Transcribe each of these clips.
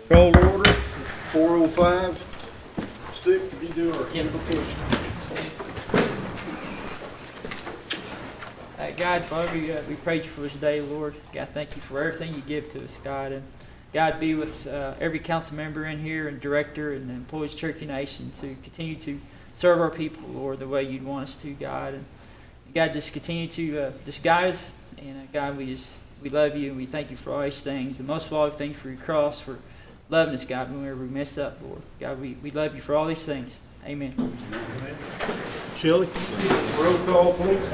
Call to order, 4:05. Stick, could you do our invocation? God, Father, we praise you for this day, Lord. God, thank you for everything you give to us, God. And God, be with every council member in here and director and employees of Cherokee Nation to continue to serve our people, Lord, the way you'd want us to, God. And God, just continue to just guide us. And God, we love you and we thank you for all these things. And most of all, we thank you for your cross, for loving us, God, whenever we mess up, Lord. God, we love you for all these things. Amen. Amen. Shelley, roll call, please.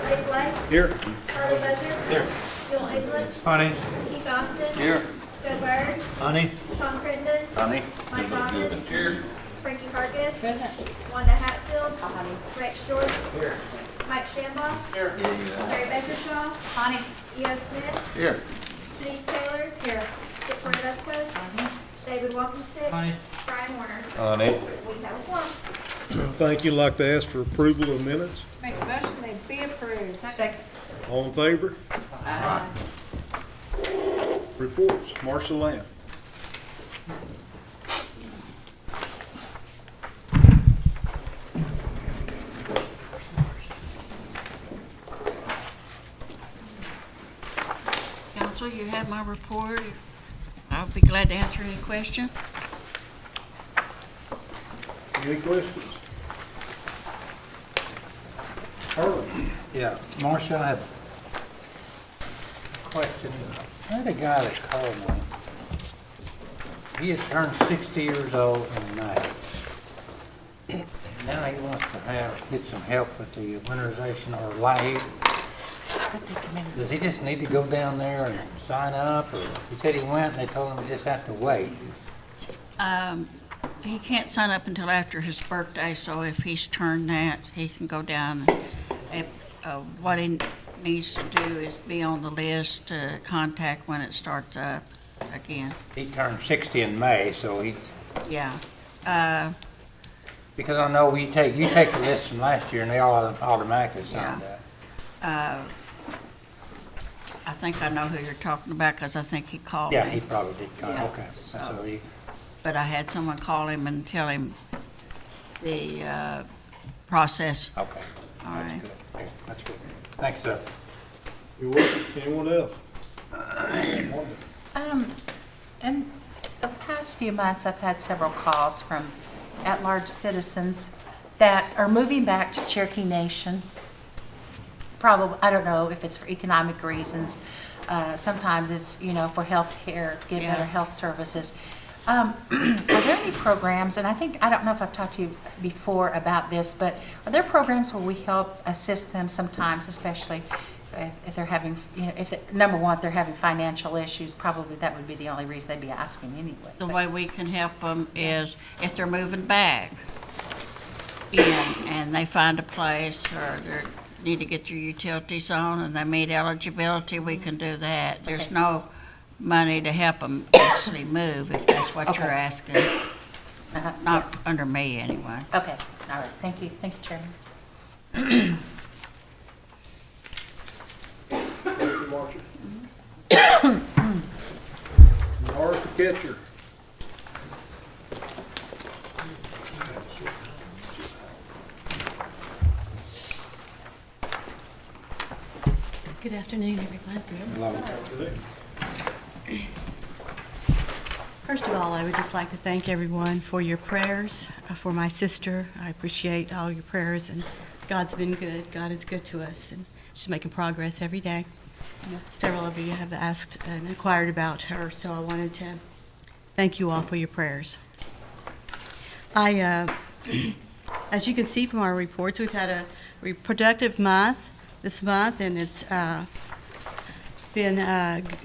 Dave Blake. Here. Charlie Buzzer. Here. Bill English. Honey. Keith Austin. Here. Joe Bird. Honey. Sean Crittenden. Honey. Mike Robbins. Here. Frankie Hargis. Present. Wanda Hatfield. Honey. Rex Jordan. Here. Mike Shambaugh. Here. Barry Bakershaw. Honey. E.O. Smith. Here. Denise Taylor. Here. Victoria Vespas. David Walkenstick. Honey. Brian Warner. Honey. We have a quorum. Thank you. I'd like to ask for approval of minutes. Make a motion, they be approved. Second. All in favor? Reports, Marshall Lamb. Council, you have my report. I'll be glad to answer any question. Any questions? Harlan. Yeah, Marcia, I have a question. I had a guy that called me. He has turned 60 years old in May. Now he wants to get some help with the winterization or light. Does he just need to go down there and sign up? Or he said he went and they told him he just has to wait. He can't sign up until after his birthday, so if he's turned that, he can go down. What he needs to do is be on the list to contact when it starts up again. He turned 60 in May, so he, Yeah. because I know you take the list from last year and they all automatically signed Yeah. that. I think I know who you're talking about because I think he called Yeah, me. he probably did. Yeah. Okay. So he, But I had someone call him and tell him the process. okay. All That's right. good. Yeah, that's good. Thanks, sir. You're welcome. Anyone else? In the past few months, I've had several calls from at-large citizens that are moving back to Cherokee Nation. Probably, I don't know if it's for economic reasons. Sometimes it's, for health care, get better Yeah. health services. Are there any programs, and I don't know if I've talked to you before about this, but are there programs where we help assist them sometimes, especially if they're having, number one, if they're having financial issues, probably that would be the only reason they'd be asking anyway. The But- way we can help them is if they're moving back and they find a place or they need to get their utilities on and they meet eligibility, we can do that. There's Okay. no money to help them actually move if that's what you're Okay. asking. Not Yes. under me, anyway. Okay, all right, thank you, Chairman. Thank you, Marcia. Martha Ketcher. Good afternoon, everyone. First of all, I would just like to thank everyone for your prayers for my sister. I appreciate all your prayers, and God's been good. God is good to us, and she's making progress every day. Several of you have asked and inquired about her, so I wanted to thank you all for your prayers. As you can see from our reports, we've had a productive month this month, and it's been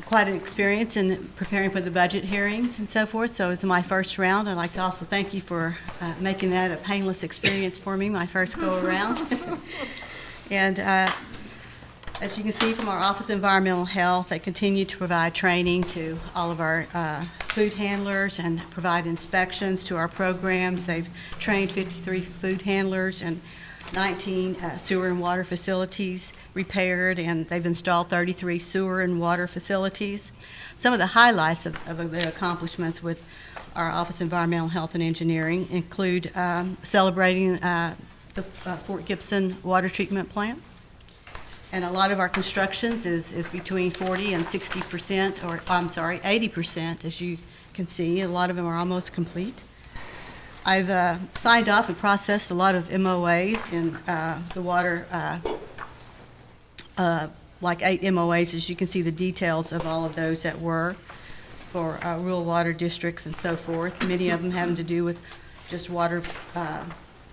quite an experience in preparing for the budget hearings and so forth. So it's my first round. I'd like to also thank you for making that a painless experience for me, my first go around. And as you can see from our Office of Environmental Health, they continue to provide training to all of our food handlers and provide inspections to our programs. They've trained 53 food handlers, and 19 sewer and water facilities repaired, and they've installed 33 sewer and water facilities. Some of the highlights of their accomplishments with our Office of Environmental Health and Engineering include celebrating the Fort Gibson water treatment plant. And a lot of our constructions is between 40 and 60%, or I'm sorry, 80%, as you can see. A lot of them are almost complete. I've signed off and processed a lot of MOAs in the water, like 8 MOAs, as you can see the details of all of those that were for rural water districts and so forth. Many of them having to do with just water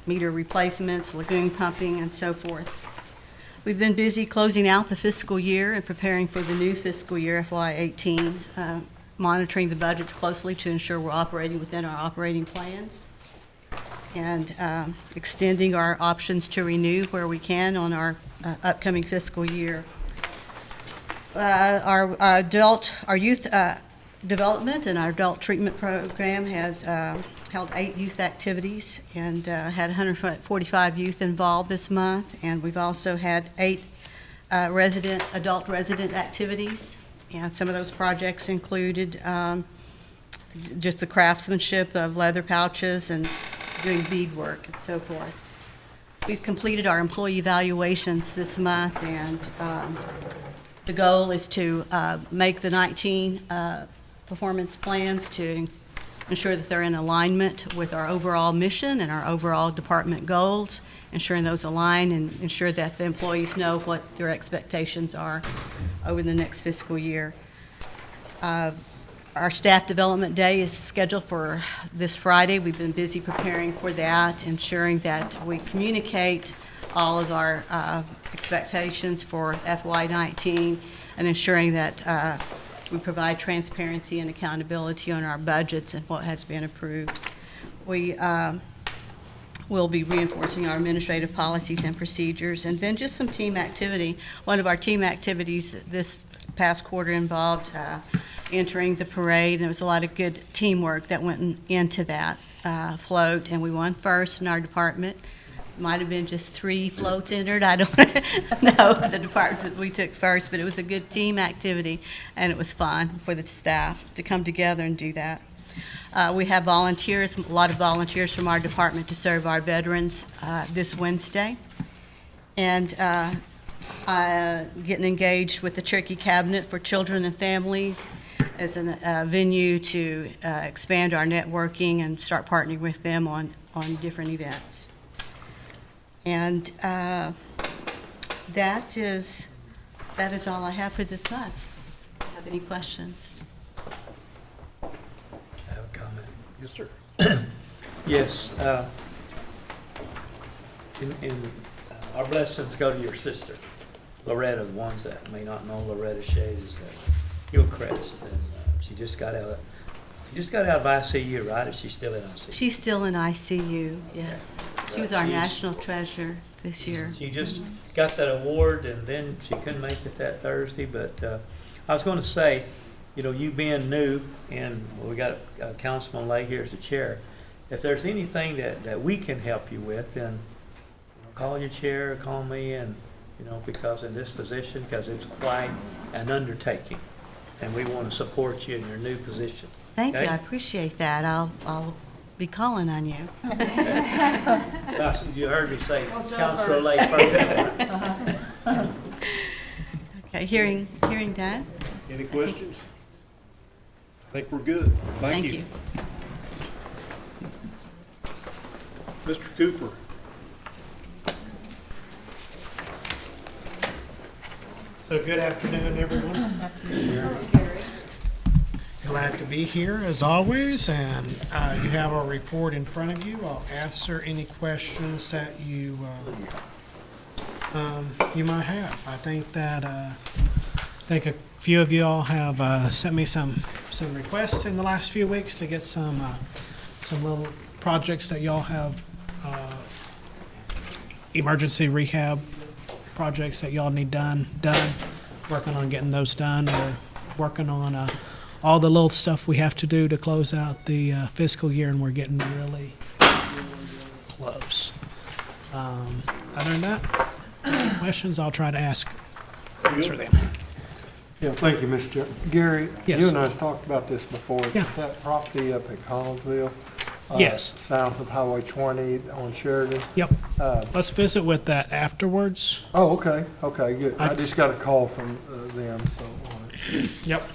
meter replacements, lagoon pumping, and so forth. We've been busy closing out the fiscal year and preparing for the new fiscal year, FY18, monitoring the budgets closely to ensure we're operating within our operating plans, and extending our options to renew where we can on our upcoming fiscal year. Our youth development and our adult treatment program has held 8 youth activities and had 145 youth involved this month, and we've also had 8 adult resident activities, and some of those projects included just the craftsmanship of leather pouches and doing beadwork and so forth. We've completed our employee evaluations this month, and the goal is to make the 19 performance plans to ensure that they're in alignment with our overall mission and our overall department goals, ensuring those align and ensure that the employees know what their expectations are over the next fiscal year. Our staff development day is scheduled for this Friday. We've been busy preparing for that, ensuring that we communicate all of our expectations for FY19 and ensuring that we provide transparency and accountability on our budgets and what has been approved. We will be reinforcing our administrative policies and procedures, and then just some team activity. One of our team activities this past quarter involved entering the parade, and there was a lot of good teamwork that went into that float, and we won first in our department. Might have been just 3 floats entered. I don't know the departments that we took first, but it was a good team activity, and it was fun for the staff to come together and do that. We have volunteers, a lot of volunteers from our department to serve our veterans this Wednesday. And getting engaged with the Cherokee Cabinet for Children and Families as a venue to expand our networking and start partnering with them on different events. And that is all I have for this month. Have any questions? I have a comment. Yes, sir. Yes, our blessings go to your sister, Loretta. The ones that may not know Loretta Shade is Hillcrest, and she just got out of ICU, right? Is she still in ICU? She's still in ICU, yes. She was our national treasure this year. She just got that award, and then she couldn't make it that Thursday. But I was going to say, you being new, and we got Councilman Lay here as the chair, if there's anything that we can help you with, then call your chair, call me, and because in this position, because it's quite an undertaking, and we want to support you in your new position. Thank you, Okay? I appreciate that. I'll be calling on you. You heard me say, Councilor Lay first. Okay, hearing that, Any questions? I think we're good. Thank you. Mr. Cooper. So good afternoon, everyone. Glad to be here as always, and you have our report in front of you. I'll answer any questions that you might have. I think that a few of you all have sent me some requests in the last few weeks to get some little projects that y'all have, emergency rehab projects that y'all need done. Working on getting those done. We're working on all the little stuff we have to do to close out the fiscal year, and we're getting really close. Other than that, any questions, I'll try to answer them. Yeah, thank you, Mr. Chair. Gary, Yes. you and I have talked about this before. Yeah. That property up in Collinsville. Yes. South of Highway 20 on Sheridan. Yep. Let's visit with that afterwards. Oh, okay, good. I I- just got a call from them, so, Yep.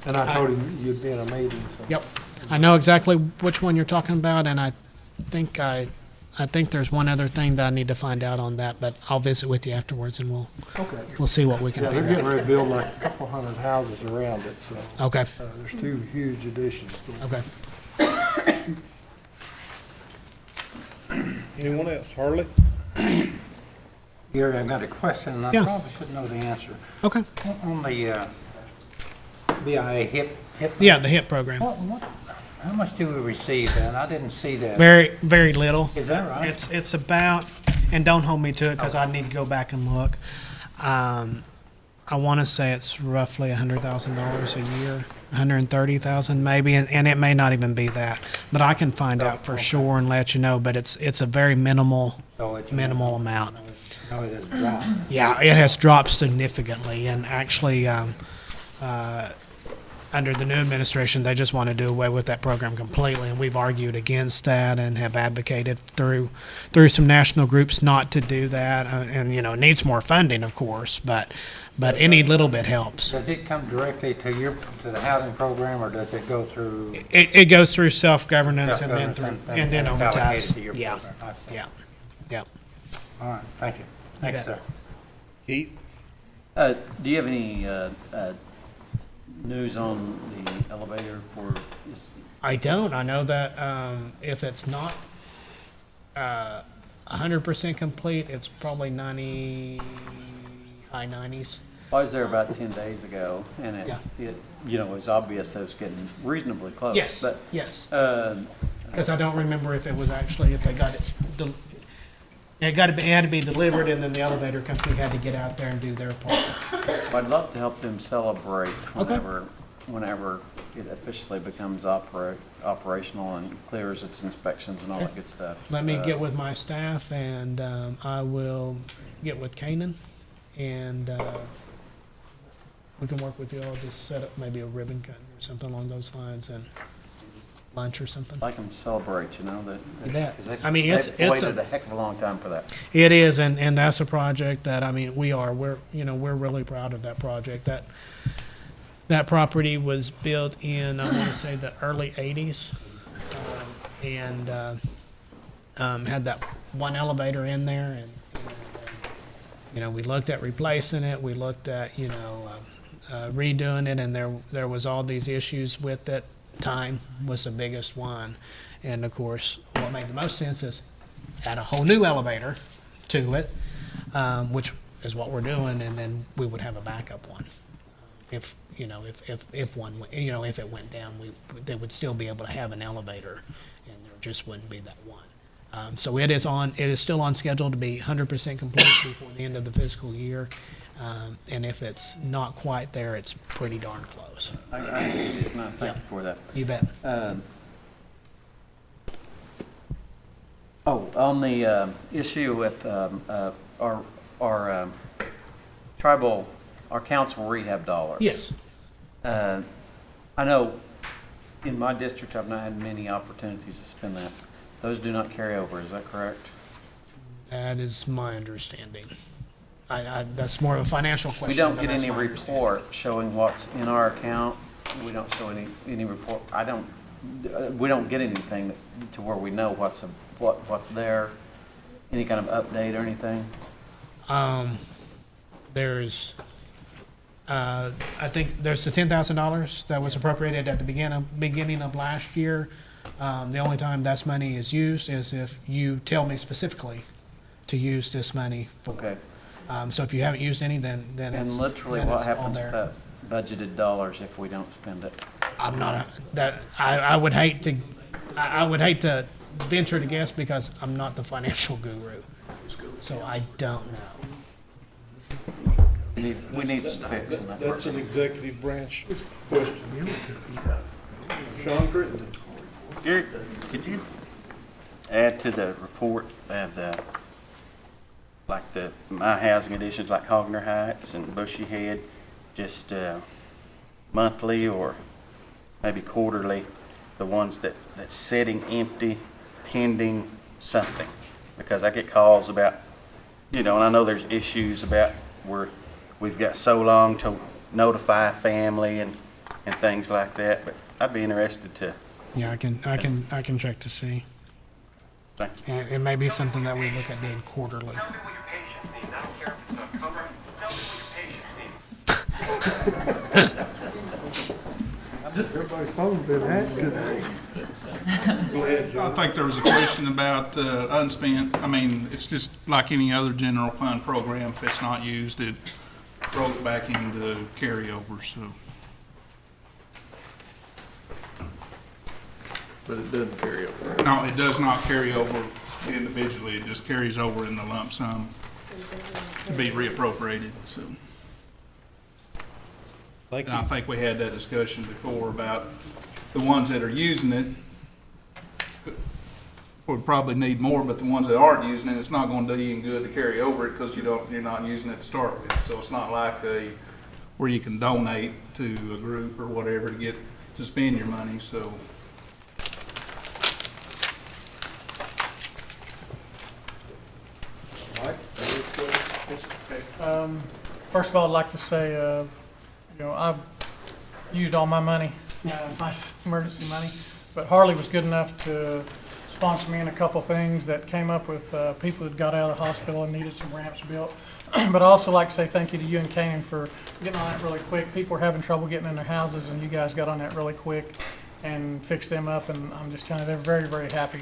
and I told him you'd be in a meeting, so. Yep. I know exactly which one you're talking about, and I think there's one other thing that I need to find out on that, but I'll visit with you afterwards and Okay. we'll see what we can Yeah, they're figure getting out. ready to build like a couple hundred houses around it, so, Okay, there's two huge additions. okay. Anyone else? Harley? Gary, I've got a question, and I Yeah. probably should know the answer. Okay. On the BIA HIP, Yeah, the HIP program. how much do we receive? And I didn't see that. Very, very little. Is that right? It's about, and don't hold me to it because I need to go back and look. I want to say it's roughly $100,000 a year, 130,000 maybe, and it may not even be that. But I can find out for sure and let you know. But it's a very minimal amount. No, it has dropped. Yeah, it has dropped significantly, and actually, under the new administration, they just want to do away with that program completely, and we've argued against that and have advocated through some national groups not to do that, and it needs more funding, of course, but any little bit helps. Does it come directly to the housing program, or does it go through? It goes through self-governance and then self-governance and then it's over allocated ties. to your Yeah, program? I see. yeah. All right, thank you. Thanks, bet. sir. Keith? Do you have any news on the elevator for, I don't. I know that if it's not 100% complete, it's probably high 90s. I was there about 10 days ago, and Yeah. it was obvious that it was getting reasonably close. Yes, But, yes. um, Because I don't remember if it was actually, if they got it, it had to be delivered, and then the elevator company had to get out there and do their part. I'd love to help them celebrate Okay. whenever it officially becomes operational and clears its inspections and all that good stuff. Let me get with my staff, and I will get with Kanan, and we can work with you all to set up maybe a ribbon cutting or something along those lines, and lunch or something. I'd like them to celebrate, that. You bet. 'Cause they- I mean, it's they've a- waited a heck of a long time for that. It is, and that's a project that, I mean, we're really proud of that project. That property was built in, I want to say, the early 80s, and had that one elevator in there, and we looked at replacing it, we looked at, redoing it, and there was all these issues with it. Time was the biggest one, and of course, what made the most sense is add a whole new elevator to it, which is what we're doing, and then we would have a backup one. If it went down, they would still be able to have an elevator, and there just wouldn't be that one. So it is still on schedule to be 100% complete before the end of the fiscal year, and if it's not quite there, it's pretty darn close. I see it. No, thank you for that. You bet. On the issue with our tribal, our council rehab dollars. Yes. I know in my district, I've not had many opportunities to spend that. Those do not carry over, is that correct? That is my understanding. That's more of a financial question. We don't but get that's any my understanding. report showing what's in our account. We don't show any report. We don't get anything to where we know what's there, any kind of update or anything. There's, I think there's the $10,000 that was appropriated at the beginning of last year. The only time that money is used is if you tell me specifically to use this money for. Okay. So if you haven't used any, then it's. And literally then what it's all happens there. with that budgeted dollars if we don't spend it? I would hate to venture to guess because I'm not the financial guru. So I don't know. We need some fixing that. That's an executive branch question. Sean Crittenden. Gary, could you add to the report of the like my housing additions like Hogner Heights and Bushy Head, just monthly or maybe quarterly, the ones that's sitting empty, pending something. Because I get calls about, and I know there's issues about where we've got so long to notify family and things like that, but I'd be interested to. Yeah, I can check to see. Thank you. And it may be something that we look at doing quarterly. Tell me what your patients need. I don't care if it's not covered. Tell me what your patients need. Everybody's phone's been hacked today. Go ahead, I John. think there was a question about unspent. I mean, it's just like any other general fund program. If it's not used, it rolls back into carryover, so. But it doesn't carry over. No, it does not carry over individually. It just carries over in the lump sum to be reappropriated, so. Thank And I you. think we had that discussion before about the ones that are using it would probably need more, but the ones that aren't using it, it's not gonna do you any good to carry over it because you're not using it to start with. So it's not like where you can donate to a group or whatever to spend your money, so. Mike, any questions? First of all, I'd like to say, I've used all my money, my emergency money, but Harley was good enough to sponsor me in a couple things that came up with people that got out of the hospital and needed some ramps built. But I also like to say thank you to you and Canaan for getting on that really quick. People were having trouble getting in their houses, and you guys got on that really quick and fixed them up, and I'm just telling you, they're very, very happy.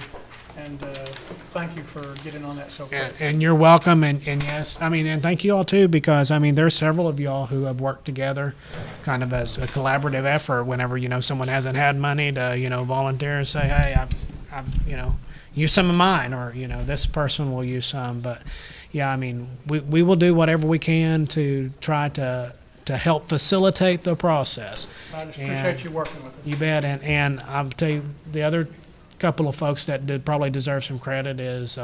And thank you for getting on that so quick. And you're welcome, and yes, and thank you all too, because there's several of y'all who have worked together kind of as a collaborative effort whenever, someone hasn't had money to, volunteer and say, hey, I've use some of mine, or, this person will use some. But yeah, we will do whatever we can to try to help facilitate the process. I just appreciate you working with us. You bet, and I'll tell you, the other couple of folks that probably deserve some credit is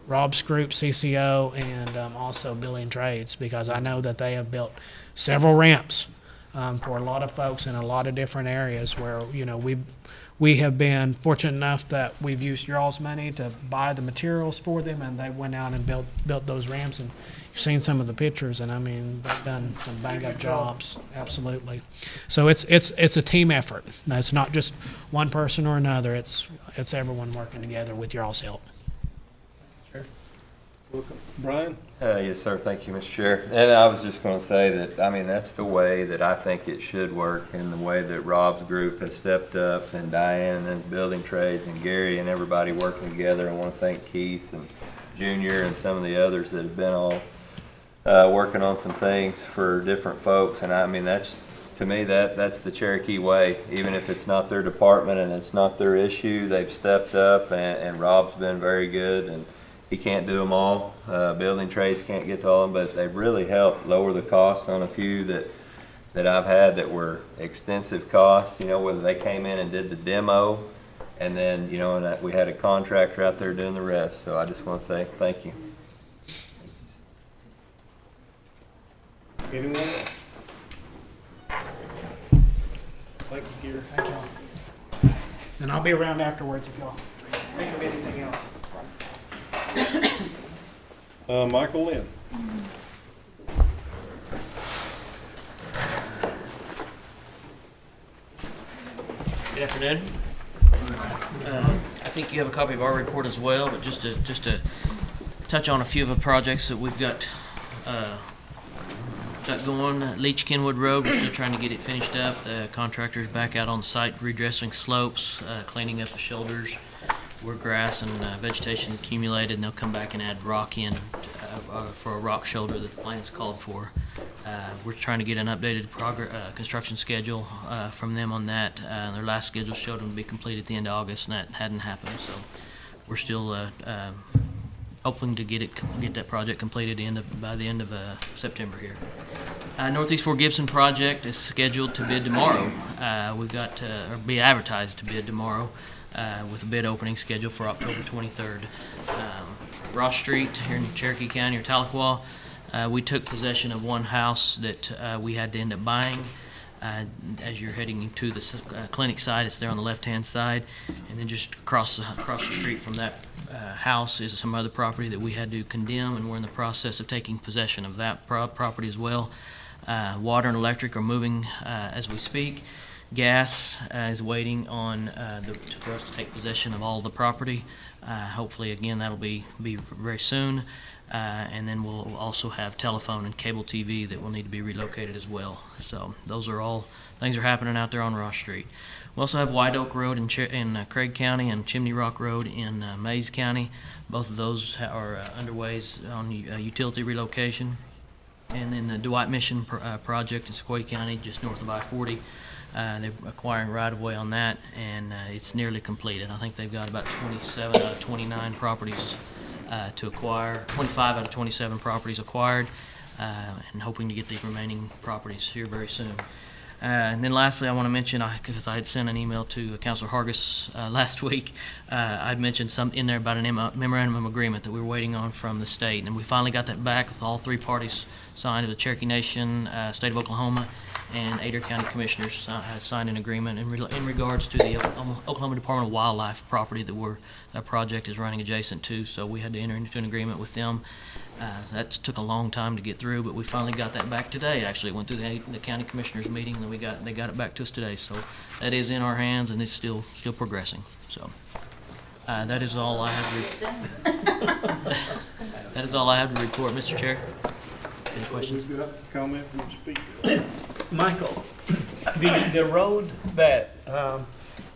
Rob's group, CCO, and also Building Trades, because I know that they have built several ramps for a lot of folks in a lot of different areas where, we have been fortunate enough that we've used your all's money to buy the materials for them, and they went out and built those ramps, and you've seen some of the pictures, and they've done some bang-up jobs, absolutely. So it's a team effort. No, it's not just one person or another. It's everyone working together with your all's help. Welcome. Brian? Yes, sir. Thank you, Mr. Chair. And I was just going to say that, that's the way that I think it should work, and the way that Rob's group has stepped up, and Diane and Building Trades and Gary and everybody working together. I want to thank Keith and Junior and some of the others that have been all working on some things for different folks. And that's, to me, that's the Cherokee way. Even if it's not their department and it's not their issue, they've stepped up, and Rob's been very good. And he can't do them all. Building Trades can't get to all of them, but they've really helped lower the cost on a few that I've had that were extensive costs, whether they came in and did the demo, and then, and that we had a contractor out there doing the rest. So I just want to say thank you. Anyone else? Thank you, Gary. Thank y'all. And I'll be around afterwards if y'all think of anything else. Michael Lynn. Good afternoon. I think you have a copy of our report as well, but just to touch on a few of the projects that we've got going. Leach Kenwood Road, we're still trying to get it finished up. The contractor's back out on site redressing slopes, cleaning up the shoulders where grass and vegetation accumulated, and they'll come back and add rock in for a rock shoulder that the plan's called for. We're trying to get an updated construction schedule from them on that. Their last schedule showed them to be complete at the end of August, and that hadn't happened. So we're still hoping to get that project completed by the end of September here. Northeast Fort Gibson project is scheduled to bid tomorrow. We've got or be advertised to bid tomorrow with a bid opening scheduled for October 23rd. Ross Street here in Cherokee County or Tahlequah. We took possession of one house that we had to end up buying. As you're heading to the clinic side, it's there on the left-hand side, and then just across the street from that house is some other property that we had to condemn, and we're in the process of taking possession of that property as well. Water and electric are moving as we speak. Gas is waiting on for us to take possession of all the property. Hopefully, again, that'll be very soon. And then we'll also have telephone and cable TV that will need to be relocated as well. So those are all things are happening out there on Ross Street. We also have White Oak Road in Craig County and Chimney Rock Road in Mays County. Both of those are underway on utility relocation. And then the Dwight Mission project in Sequoia County, just north of I-40. They're acquiring right-of-way on that, and it's nearly completed. I think they've got about 27 out of 29 properties to acquire, 25 out of 27 properties acquired, and hoping to get the remaining properties here very soon. And then lastly, I want to mention, because I had sent an email to Councilor Hargis last week, I'd mentioned some in there about a memorandum of agreement that we were waiting on from the state, and we finally got that back with all three parties signed. The Cherokee Nation, State of Oklahoma, and Adair County Commissioners has signed an agreement in regards to the Oklahoma Department of Wildlife property that project is running adjacent to. So we had to enter into an agreement with them. That took a long time to get through, but we finally got that back today. Actually, it went through the County Commissioners meeting, and then they got it back to us today. So that is in our hands, and it's still progressing. So that is all I have. That is all I have to report, Mr. Chair. Any questions? We've got a comment from the speaker. Michael, the road that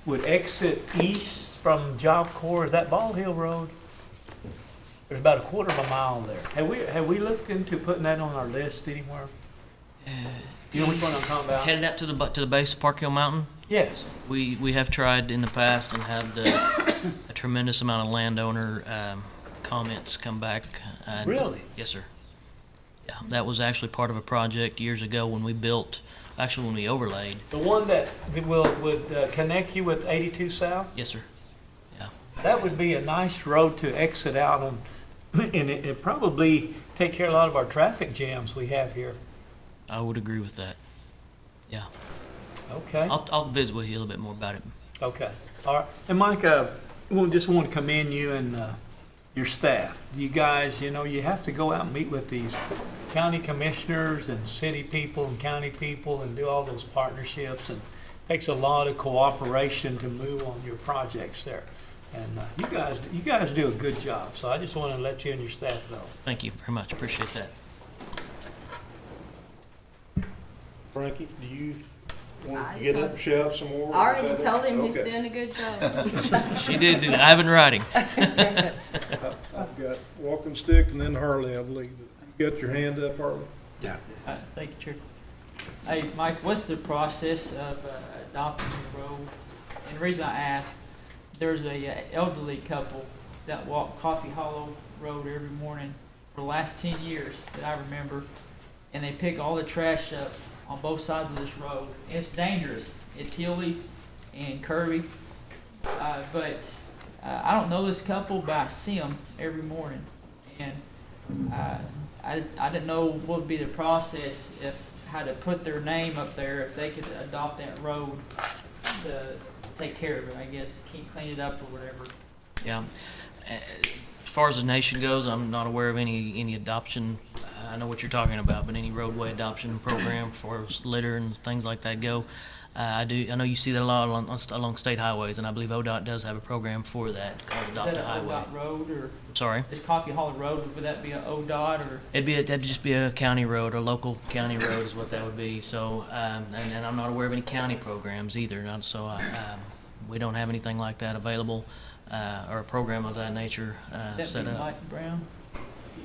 would exit east from Job Corps, is that Bald Hill Road? There's about a quarter of a mile there. Have we looked into putting that on our list anywhere? You know which one I'm talking about? Headed out to the base of Park Hill Mountain. Yes. We have tried in the past and had a tremendous amount of landowner comments come back. Really? Yes, sir. Yeah, that was actually part of a project years ago when we overlaid. The one that would connect you with 82 South? Yes, sir. Yeah. That would be a nice road to exit out on, and it probably take care of a lot of our traffic jams we have here. I would agree with that. Yeah. Okay. I'll visit with you a little bit more about it. Okay. All right. And Mike, just want to commend you and your staff. You guys, you have to go out and meet with these county commissioners and city people and county people and do all those partnerships, and it takes a lot of cooperation to move on your projects there. And you guys do a good job. So I just want to let you and your staff know. Thank you very much. Appreciate that. Frankie, do you want to get up and shout some more? I already told him he's Okay. doing a good job. She did do that. I have it in writing. I've got walking stick and then Harley, I believe. You got your hand up, Harley? Yeah. Thank you, Chair. Hey, Mike, what's the process of adopting the road? And the reason I ask, there's a elderly couple that walk Coffee Hollow Road every morning for the last 10 years that I remember, and they pick all the trash up on both sides of this road. And it's dangerous. It's hilly and curvy, but I don't know this couple, but I see them every morning, and I didn't know what would be the process how to put their name up there if they could adopt that road to take care of it. I guess clean it up or whatever. Yeah. As far as the nation goes, I'm not aware of any adoption. I know what you're talking about, but any roadway adoption program for litter and things like that go. I know you see that a lot along state highways, and I believe ODOT does have a program for that called Adopt a Highway. ODOT road or? Sorry? Is Coffee Hollow Road, would that be an ODOT or? That'd just be a county road, or local county road is what that would be. So, and I'm not aware of any county programs either. So we don't have anything like that available, or a program of that nature set up. Mike Brown?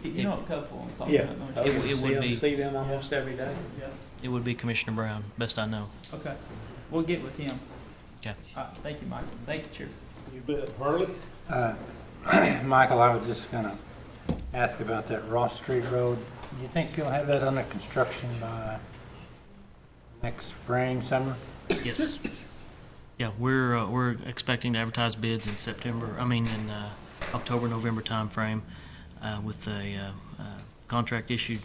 You know a couple I'm talking Yeah. about, don't you? It would be. See them almost every day. Yeah. It would be Commissioner Brown, best I know. Okay. We'll get with him. Okay. All right. Thank you, Michael. Thank you, Chair. You bet. Harley? Michael, I was just gonna ask about that Ross Street Road. Do you think you'll have that under construction by next spring, summer? Yes. Yeah, we're expecting to advertise bids in October, November timeframe. with a contract issued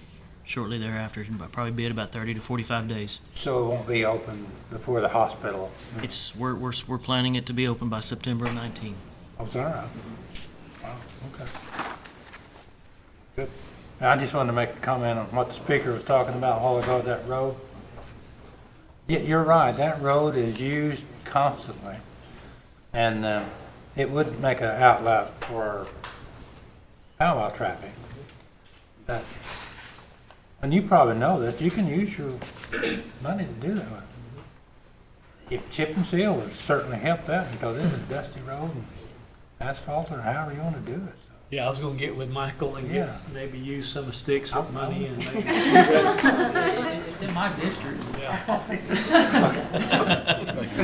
shortly thereafter. It'll probably be at about 30 to 45 days. So it won't be open before the hospital? We're planning it to be open by September of 19. Oh, is that right? Wow, okay. Good. Now, I just wanted to make a comment on what the speaker was talking about a while ago, that road. Yeah, you're right, that road is used constantly. And it would make an outlet for power traffic. But, and you probably know this, you can use your money to do that. If chip and seal would certainly help that, because it's a dusty road and asphalt or however you want to do it. Yeah, I was gonna get with Michael and Yeah. maybe use some of Stick's money and maybe. It's in my district. So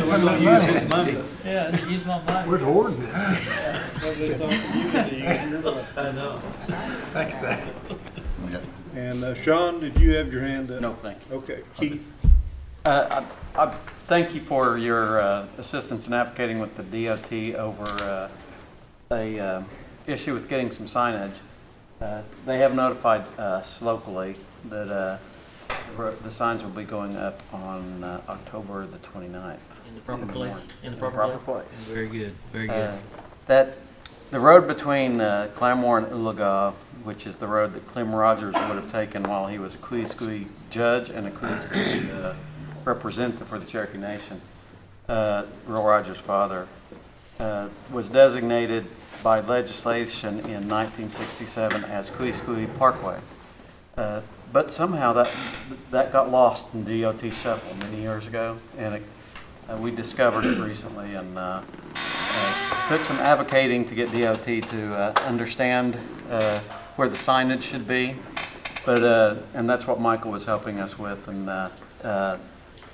we're gonna use his money. Yeah, use my money. We're hoarding it. I know. Thanks, Zach. And Sean, did you have your hand up? No, thank you. Okay, Keith? I thank you for your assistance in advocating with the DOT over a issue with getting some signage. They have notified us locally that the signs will be going up on October the 29th. In the proper place? In the proper place. Very good, very good. The road between Claremore and Ulaga, which is the road that Clem Rogers would have taken while he was a Queesquee judge and a Queesquee representative for the Cherokee Nation, Earl Rogers' father, was designated by legislation in 1967 as Queesquee Parkway. But somehow that got lost in DOT shuffle many years ago, and we discovered it recently, and took some advocating to get DOT to understand where the signage should be. But and that's what Michael was helping us with, and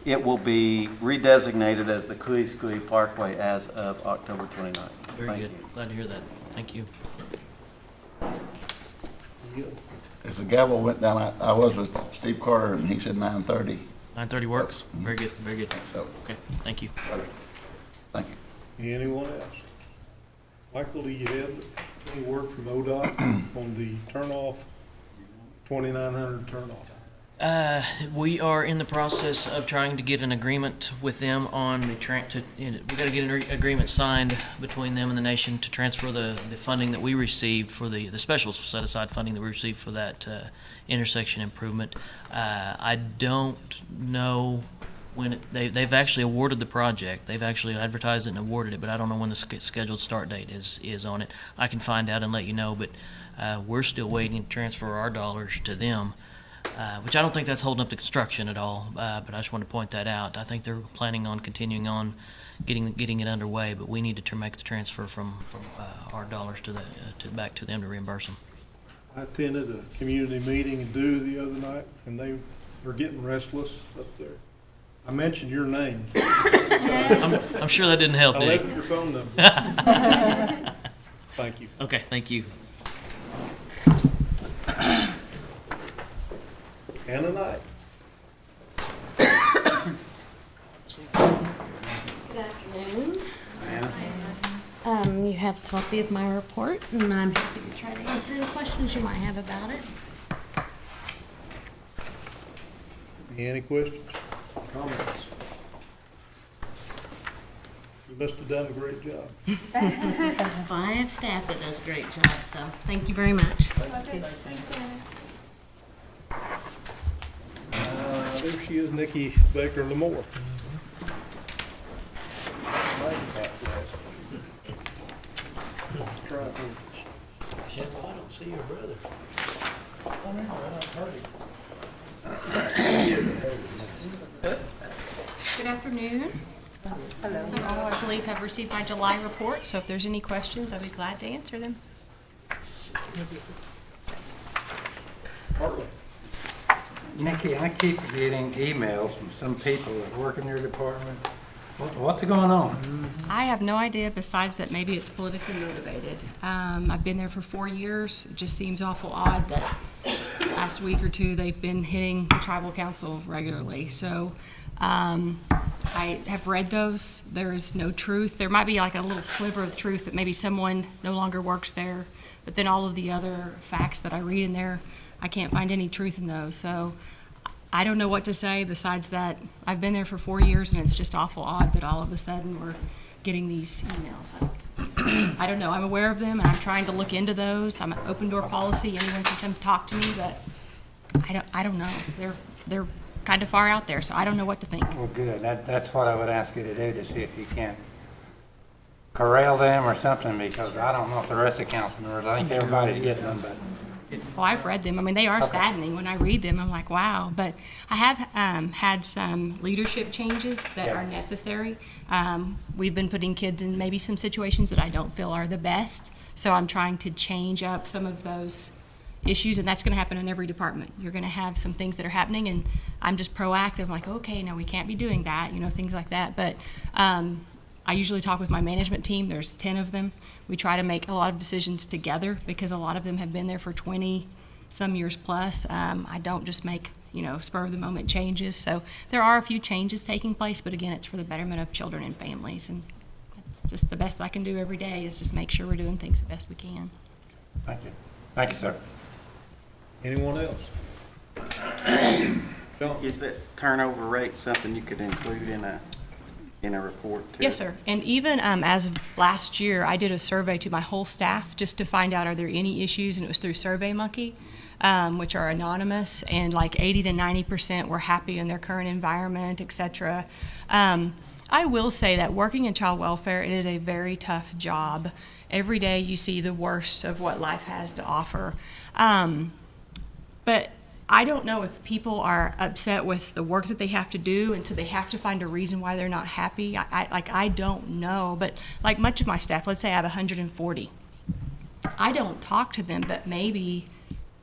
it will be redesignated as the Queesquee Parkway as of October 29th. Very good. Glad to hear that. Thank you. As the gavel went down, I was with Steve Carter, and he said 9:30. 9:30 works? Very good, very good. So, Okay, thank you. thank you. Anyone else? Michael, do you have any word from ODOT on the turnoff, 2900 turnoff? We are in the process of trying to get an agreement with them on the we got to get an agreement signed between them and the nation to transfer the funding that we received for the special set aside funding that we received for that intersection improvement. I don't know when they've actually awarded the project. They've actually advertised it and awarded it, but I don't know when the scheduled start date is on it. I can find out and let you know, but we're still waiting to transfer our dollars to them. Which I don't think that's holding up the construction at all, but I just want to point that out. I think they're planning on continuing getting it underway, but we need to make the transfer from our dollars to back to them to reimburse them. I attended a community meeting in Dew the other night, and they were getting restless up there. I mentioned your name. I'm sure that didn't help, I did left it? your phone number. Thank you. Okay, thank you. Anna Knight. Good afternoon. You have a copy of my report, and I'm happy to try to answer any questions you might have about it. Any questions, comments? You must have done a great job. I have staff that does a great job, so thank you very much. There she is, Nikki Baker Lamore. Jim, I don't see your brother. Good afternoon. Hello. You all, I believe, have received my July report, so if there's any questions, I'd be glad to answer them. Nikki, I keep getting emails from some people that work in your department. What's going on? I have no idea, besides that maybe it's politically motivated. I've been there for 4 years. It just seems awful odd that last week or two they've been hitting the tribal council regularly. So I have read those. There is no truth. There might be like a little sliver of truth that maybe someone no longer works there, But then all of the other facts that I read in there, I can't find any truth in those. So I don't know what to say besides that I've been there for 4 years, and it's just awful odd that all of a sudden we're getting these emails. I don't know. I'm aware of them, and I'm trying to look into those. I'm an open door policy. Anyone can come talk to me, but I don't know. They're kind of far out there, so I don't know what to think. Well, good. That's what I would ask you to do, to see if you can corral them or something, because I don't know if the rest of the council members, I think everybody's getting them, but. Well, I've read them. I mean, they are saddening. When I read them, I'm like, wow. But I have had some leadership changes that are necessary. We've been putting kids in maybe some situations that I don't feel are the best. So I'm trying to change up some of those issues, and that's going to happen in every department. You're going to have some things that are happening, and I'm just proactive, like, okay, no, we can't be doing that, things like that. But I usually talk with my management team. There's 10 of them. We try to make a lot of decisions together because a lot of them have been there for 20-some years plus. I don't just make, spur-of-the-moment changes. So there are a few changes taking place, but again, it's for the betterment of children and families. And that's just the best I can do every day is just make sure we're doing things the best we can. Thank you. Thank you, sir. Anyone else? John? Is that turnover rate something you could include in a report too? Yes, sir. And even as of last year, I did a survey to my whole staff just to find out are there any issues, and it was through SurveyMonkey, which are anonymous, and like 80 to 90% were happy in their current environment, etc. I will say that working in child welfare, it is a very tough job. Every day you see the worst of what life has to offer. But I don't know if people are upset with the work that they have to do, and so they have to find a reason why they're not happy. I don't know, but like much of my staff, let's say I have 140. I don't talk to them, but maybe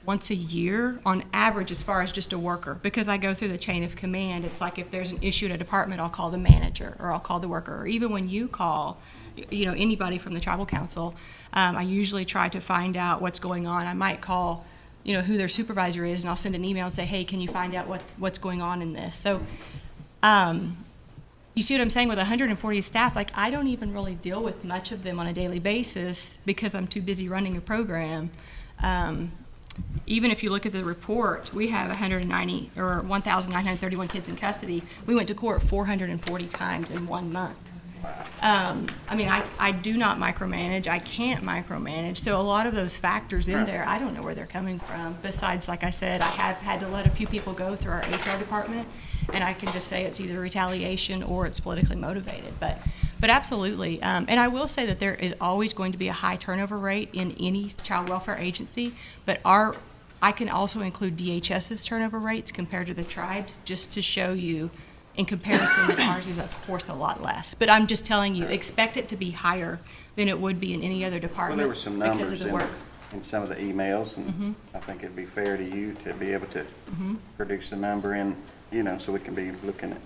once a year on average as far as just a worker, because I go through the chain of command. It's like if there's an issue at a department, I'll call the manager or I'll call the worker, or even when you call, anybody from the tribal council, I usually try to find out what's going on. I might call who their supervisor is, and I'll send an email and say, hey, can you find out what's going on in this? So you see what I'm saying? With 140 staff, like I don't even really deal with much of them on a daily basis because I'm too busy running a program. Even if you look at the report, we have 1,931 kids in custody. We went to court 440 times in 1 month. I do not micromanage. I can't micromanage. So a lot of those factors in there, I don't know where they're coming from. Besides, like I said, I have had to let a few people go through our HR department, and I can just say it's either retaliation or it's politically motivated. But absolutely. And I will say that there is always going to be a high turnover rate in any child welfare agency, but I can also include DHS's turnover rates compared to the tribes, just to show you in comparison that ours is, of course, a lot less. But I'm just telling you, expect it to be higher than it would be in any other department. Well, there were some because numbers of the work. in some of the emails, and I think it'd be fair to you to be able to produce a number in, so we can be looking at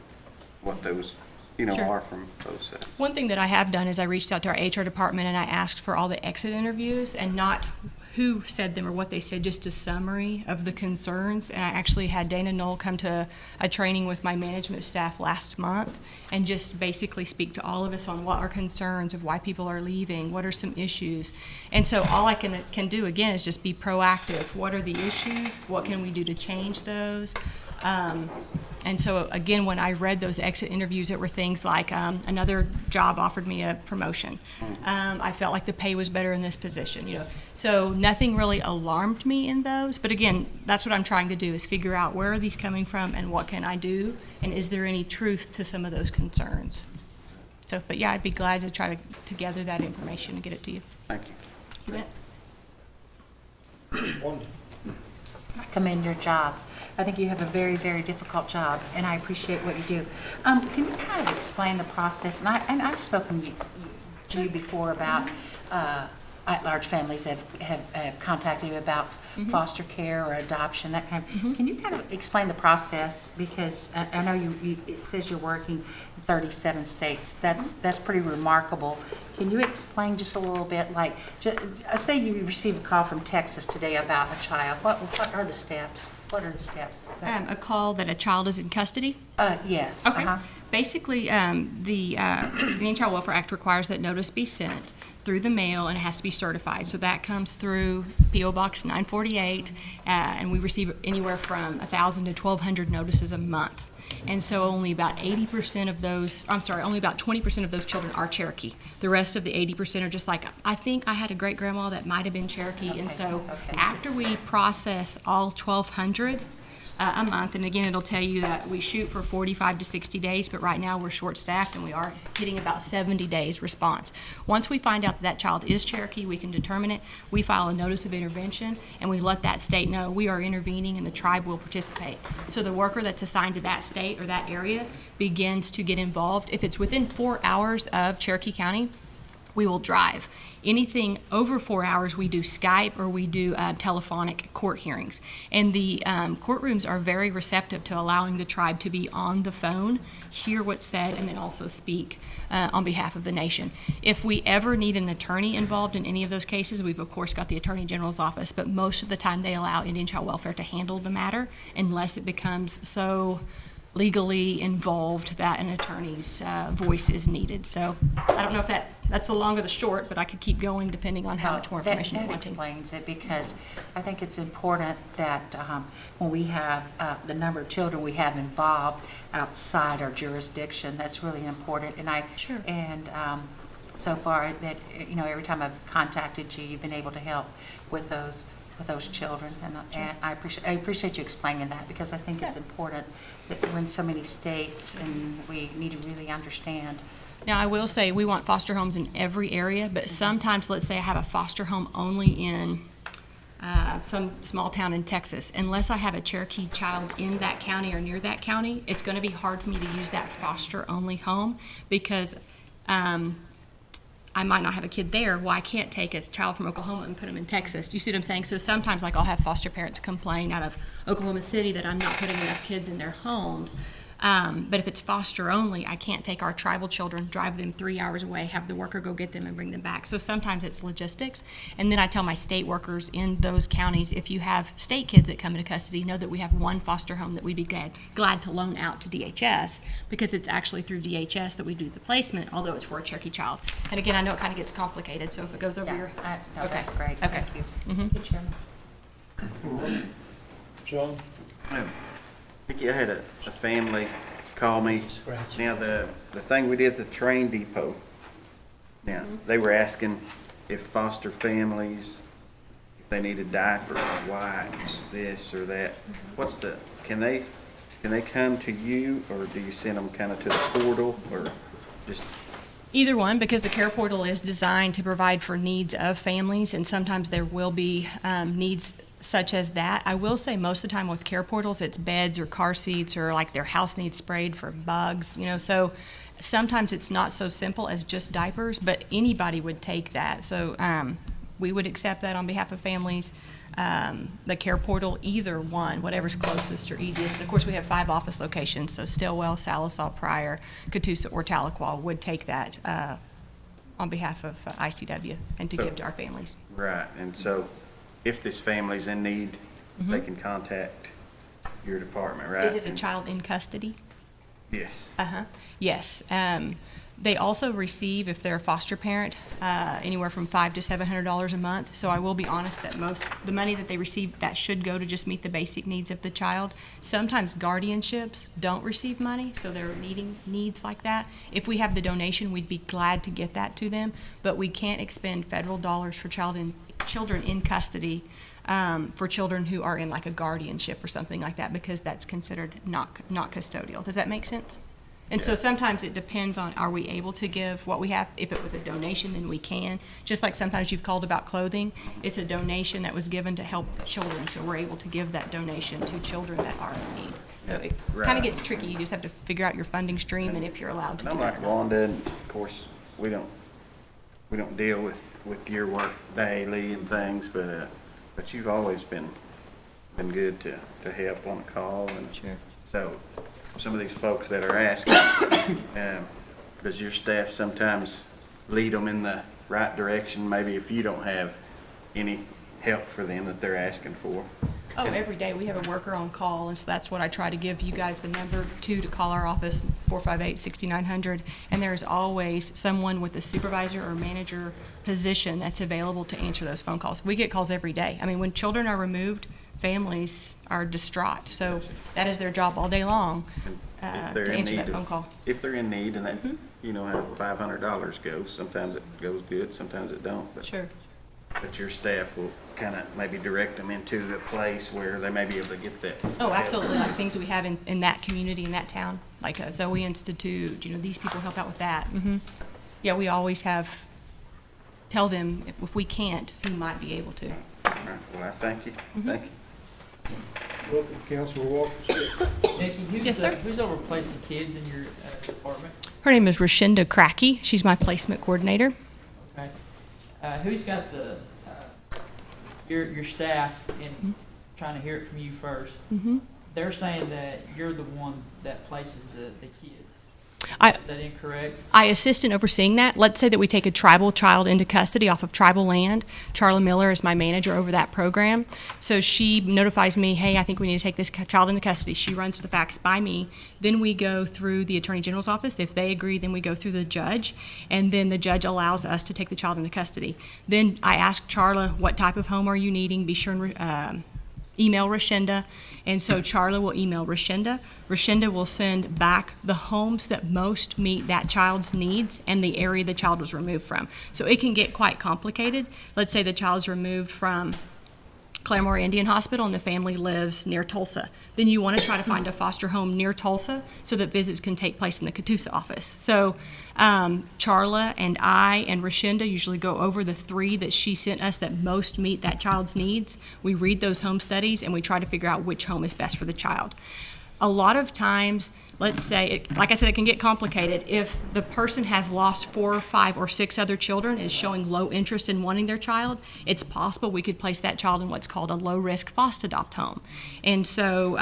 what those, Sure. are from both sides. One thing that I have done is I reached out to our HR department and I asked for all the exit interviews, and not who said them or what they said, just a summary of the concerns. And I actually had Dana Knoll come to a training with my management staff last month and just basically speak to all of us on what are concerns of why people are leaving, what are some issues. And so all I can do, again, is just be proactive. What are the issues? What can we do to change those? And so, again, when I read those exit interviews, it were things like another job offered me a promotion. I felt like the pay was better in this position, So nothing really alarmed me in those. But, again, that's what I'm trying to do, is figure out where are these coming from and what can I do, and is there any truth to some of those concerns. So, but, yeah, I'd be glad to try to gather that information and get it to you. Thank you. You bet. Wanda? I commend your job. I think you have a very, very difficult job, and I appreciate what you do. Can you kind of explain the process? And I've spoken to you before about at-large families have contacted you about foster care or adoption, that kind of. Can you kind of explain the process? Because I know it says you're working in 37 states. That's pretty remarkable. Can you explain just a little bit, like, say you receive a call from Texas today about a child. What are the steps? What are the steps? A call that a child is in custody? Yes. Okay. Basically, the Indian Child Welfare Act requires that notice be sent through the mail, and it has to be certified. So that comes through P.O. Box 948, and we receive anywhere from 1,000 to 1,200 notices a month. And so only about 80% of those, only about 20% of those children are Cherokee. The rest of the 80% are just like, I think I had a great grandma that might have been Cherokee. And so after we process all 1,200 a month, and again, it'll tell you that we shoot for 45 to 60 days, but right now we're short-staffed and we are hitting about 70 days response. Once we find out that that child is Cherokee, we can determine it. We file a notice of intervention, and we let that state know we are intervening and the tribe will participate. So the worker that's assigned to that state or that area begins to get involved. If it's within 4 hours of Cherokee County, we will drive. Anything over 4 hours, we do Skype or we do telephonic court hearings. And the courtrooms are very receptive to allowing the tribe to be on the phone, hear what's said, and then also speak on behalf of the nation. If we ever need an attorney involved in any of those cases, we've of course got the Attorney General's office, but most of the time they allow Indian Child Welfare to handle the matter unless it becomes so legally involved that an attorney's voice is needed. So I don't know if that's the long or the short, but I could keep going depending on how much more information you That want to. explains it, because I think it's important that when we have the number of children we have involved outside our jurisdiction, that's really important. And Sure. And so far that, every time I've contacted you, you've been able to help with those children, and I appreciate you explaining that, because I think it's important that we're in so many states and we need to really understand. Now, I will say we want foster homes in every area, but sometimes, let's say I have a foster home only in some small town in Texas. Unless I have a Cherokee child in that county or near that county, it's going to be hard for me to use that foster-only home, because I might not have a kid there. Well, I can't take a child from Oklahoma and put them in Texas. Do you see what I'm saying? So sometimes, like, I'll have foster parents complain out of Oklahoma City that I'm not putting enough kids in their homes. But if it's foster only, I can't take our tribal children, drive them 3 hours away, have the worker go get them and bring them back. So sometimes it's logistics. And then I tell my state workers in those counties, if you have state kids that come into custody, know that we have one foster home that we'd be glad to loan out to DHS, because it's actually through DHS that we do the placement, although it's for a Cherokee child. And again, I know it kind of gets complicated, so if it goes over your... No, that's great. Okay. Thank you. Mhm. Good, Chairman. John? Vicki, I had a family call me. Now, the thing we did at the train depot, now, they were asking if foster families, if they needed diapers, wipes, this or that. Can they come to you, or do you send them kind of to the portal, or just? Either one, because the care portal is designed to provide for needs of families, and sometimes there will be needs such as that. I will say most of the time with care portals, it's beds or car seats, or like their house needs sprayed for bugs, so sometimes it's not so simple as just diapers, but anybody would take that. So we would accept that on behalf of families. The care portal, either one, whatever's closest or easiest. And of course, we have 5 office locations, so Stillwell, Salisal, Pryor, Catoosa, or Tahlequah would take that on behalf of ICW and to give to our families. Right, and so if this family's in need, they can contact your department, right? Is it a child in custody? Yes. Yes. They also receive, if they're a foster parent, anywhere from $500 to $700 a month. So I will be honest that the money that they receive, that should go to just meet the basic needs of the child. Sometimes guardianships don't receive money, so they're needing needs like that. If we have the donation, we'd be glad to get that to them, but we can't expend federal dollars for children in custody for children who are in like a guardianship or something like that, because that's considered not custodial. Does that make sense? And so sometimes it depends on, are we able to give what we have? If it was a donation, then we can. Just like sometimes you've called about clothing, it's a donation that was given to help children, so we're able to give that donation to children that are in need. So it kind of gets tricky. You just have to figure out your funding stream and if you're allowed to do I'm that. like Wanda, and of course, we don't deal with your work daily and things, but you've always been good to help on a call. And sure. So some of these folks that are asking, does your staff sometimes lead them in the right direction, maybe if you don't have any help for them that they're asking for? Oh, every day. We have a worker on call, and so that's what I try to give you guys the number to call our office, 458-6900. And there's always someone with a supervisor or manager position that's available to answer those phone calls. We get calls every day. I mean, when children are removed, families are distraught. So that is their job all day long, If they're to in answer need that phone call. If they're in need and they, you know how $500 goes, sometimes it goes good, sometimes it don't. But Sure. But your staff will kind of maybe direct them into a place where they may be able to get that. Oh, absolutely, like things we have in that community, in that town, like a Zoe Institute, you know, these people help out with that. Yeah, we always tell them if we can't, who might be able to. All right, well, I thank you, thank you. Welcome, Councilor Walker. Nikki, Yes, sir. Who's over placing kids in your department? Her name is Rashenda Cracky. She's my placement coordinator. Okay. Who's got your staff, and trying to hear it from you first. They're saying that you're the one that places the kids. Is that incorrect? I assist in overseeing that. Let's say that we take a tribal child into custody off of tribal land. Charla Miller is my manager over that program. So she notifies me, hey, I think we need to take this child into custody. She runs the facts by me. Then we go through the Attorney General's office. If they agree, then we go through the judge. And then the judge allows us to take the child into custody. Then I ask Charla, what type of home are you needing? Be sure and email Rashenda. And so Charla will email Rashenda. Rashenda will send back the homes that most meet that child's needs and the area the child was removed from. So it can get quite complicated. Let's say the child's removed from Claremore Indian Hospital and the family lives near Tulsa. Then you want to try to find a foster home near Tulsa so that visits can take place in the Catoosa office. So Charla and I and Rashenda usually go over the 3 that she sent us that most meet that child's needs. We read those home studies and we try to figure out which home is best for the child. A lot of times, let's say, like I said, it can get complicated. If the person has lost 4 or 5 or 6 other children and is showing low interest in wanting their child, it's possible we could place that child in what's called a low-risk FOST-adopt home. And so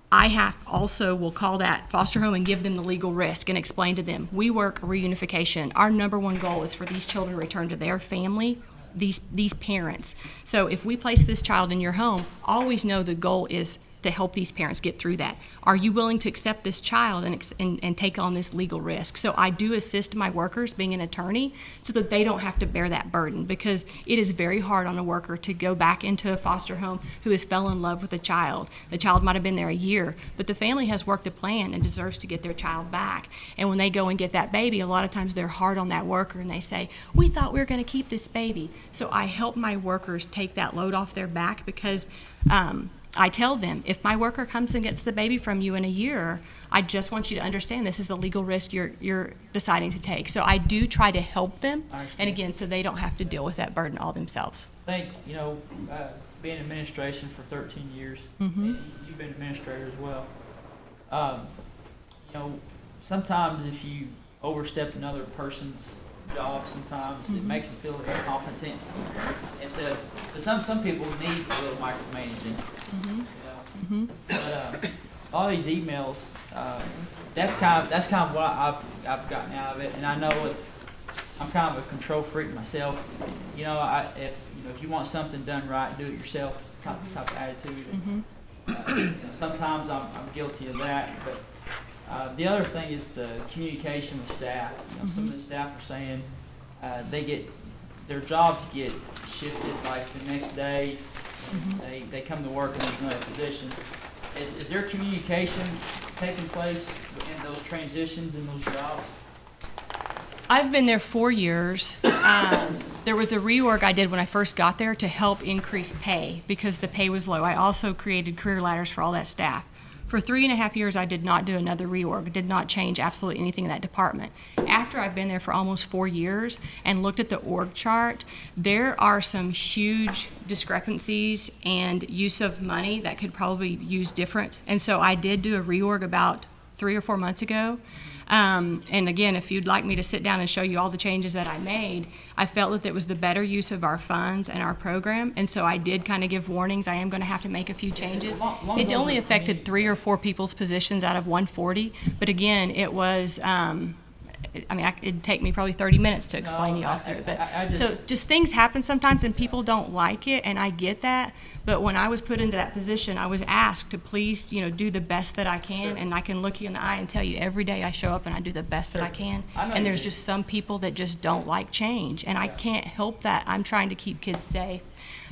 I will call that foster home and give them the legal risk and explain to them, we work reunification. Our number one goal is for these children to return to their family, these parents. So if we place this child in your home, always know the goal is to help these parents get through that. Are you willing to accept this child and take on this legal risk? So I do assist my workers, being an attorney, so that they don't have to bear that burden, because it is very hard on a worker to go back into a foster home who has fell in love with a child. The child might have been there a year, but the family has worked a plan and deserves to get their child back. And when they go and get that baby, a lot of times they're hard on that worker and they say, we thought we were going to keep this baby. So I help my workers take that load off their back, because I tell them, if my worker comes and gets the baby from you in a year, I just want you to understand this is the legal risk you're deciding to take. So I do try to help them, and again, so they don't have to deal with that burden all themselves. I think, being in administration for 13 years, and you've been administrator as well. Sometimes if you overstep another person's job, sometimes it makes them feel incompetent. But some people need a little micromanaging. But all these emails, that's kind of what I've gotten out of it, and I know I'm kind of a control freak myself. If you want something done right, do it yourself type of attitude. Sometimes I'm guilty of that, but the other thing is the communication with staff. Some of the staff are saying their jobs get shifted, like the next day they come to work and there's another position. Is there communication taking place in those transitions in those jobs? I've been there 4 years. There was a reorg I did when I first got there to help increase pay because the pay was low. I also created career ladders for all that staff. For 3.5 years, I did not do another reorg, did not change absolutely anything in that department. After I've been there for almost 4 years and looked at the org chart, there are some huge discrepancies and use of money that could probably be used different. And so I did do a reorg about 3 or 4 months ago. And again, if you'd like me to sit down and show you all the changes that I made, I felt that was the better use of our funds and our program. And so I did kind of give warnings. I am going to have to make a few changes. It only affected 3 or 4 people's positions out of 140. But again, it was I mean, it'd take me probably 30 minutes to explain to y'all through it. But so just things happen sometimes, and people don't like it, and I get that. But when I was put into that position, I was asked to please, do the best that I can, and I can look you in the eye and tell you every day I show up and I do the best that I can. And there's just some people that just don't like change, and I can't help that. I'm trying to keep kids safe.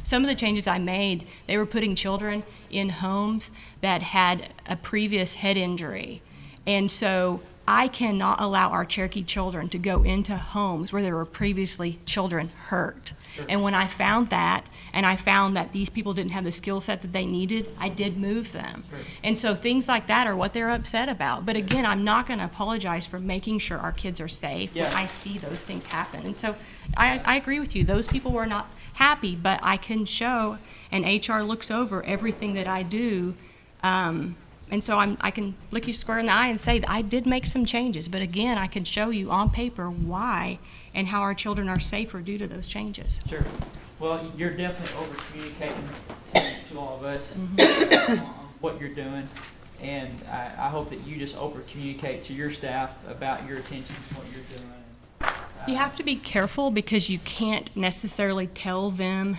Some of the changes I made, they were putting children in homes that had a previous head injury. And so I cannot allow our Cherokee children to go into homes where there were previously children hurt. And when I found that, and I found that these people didn't have the skill set that they needed, I did move them. And so things like that are what they're upset about. But again, I'm not going to apologize for making sure our kids are safe when I see those things happen. And so I agree with you. Those people were not happy, but I can show, and HR looks over everything that I do. And so I can look you square in the eye and say that I did make some changes. But again, I can show you on paper why and how our children are safer due to those changes. Sure. Well, you're definitely over communicating to all of us on what you're doing. And I hope that you just over communicate to your staff about your intentions and what you're doing. You have to be careful because you can't necessarily tell them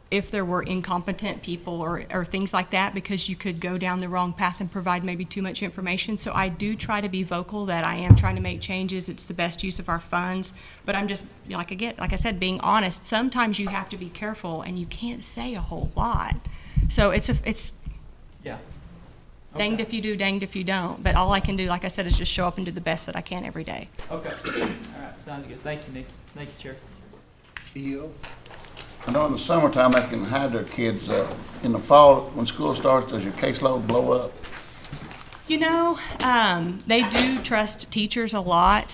if there were incompetent people or things like that, because you could go down the wrong path and provide maybe too much information. So I do try to be vocal that I am trying to make changes. It's the best use of our funds. But I'm just, like I said, being honest. Sometimes you have to be careful and you can't say a whole lot. So it's yeah. Danged if you do, danged if you don't. But all I can do, like I said, is just show up and do the best that I can every day. Okay. All right. Sounds good. Thank you, Nikki. Thank you, Chair. EO? I know in the summertime they can hide their kids. In the fall, when school starts, does your caseload blow up? They do trust teachers a lot.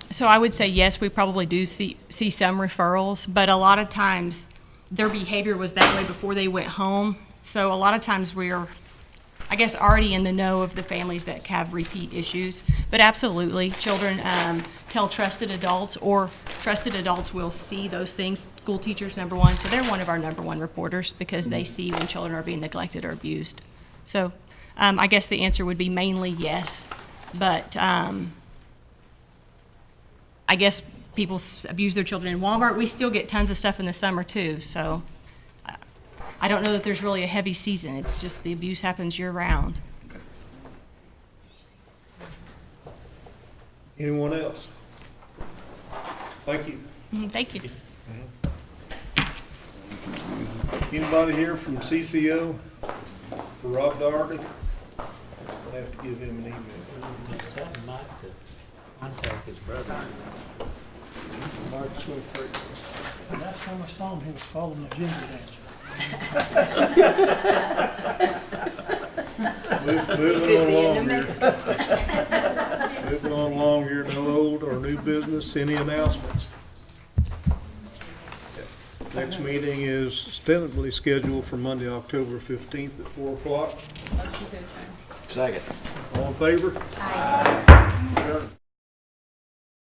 So I would say yes, we probably do see some referrals, but a lot of times their behavior was that way before they went home. So a lot of times we're, I guess, already in the know of the families that have repeat issues. But absolutely, children tell trusted adults, or trusted adults will see those things. School teachers, number one, so they're one of our number one reporters because they see when children are being neglected or abused. So I guess the answer would be mainly yes, but I guess people abuse their children in Walmart. We still get tons of stuff in the summer too, so I don't know that there's really a heavy season. It's just the abuse happens year-round. Anyone else? Thank you. Thank you. Anybody here from CCO for Rob Dargan? I'll have to give him an email. Just tell Mike to contact his brother. March 23rd. Last time I saw him, he was following the ginger dancer. Moving on along here, no old or new business, any announcements? Next meeting is tentatively scheduled for Monday, October 15th at 4 o'clock. Second. All in favor? Aye.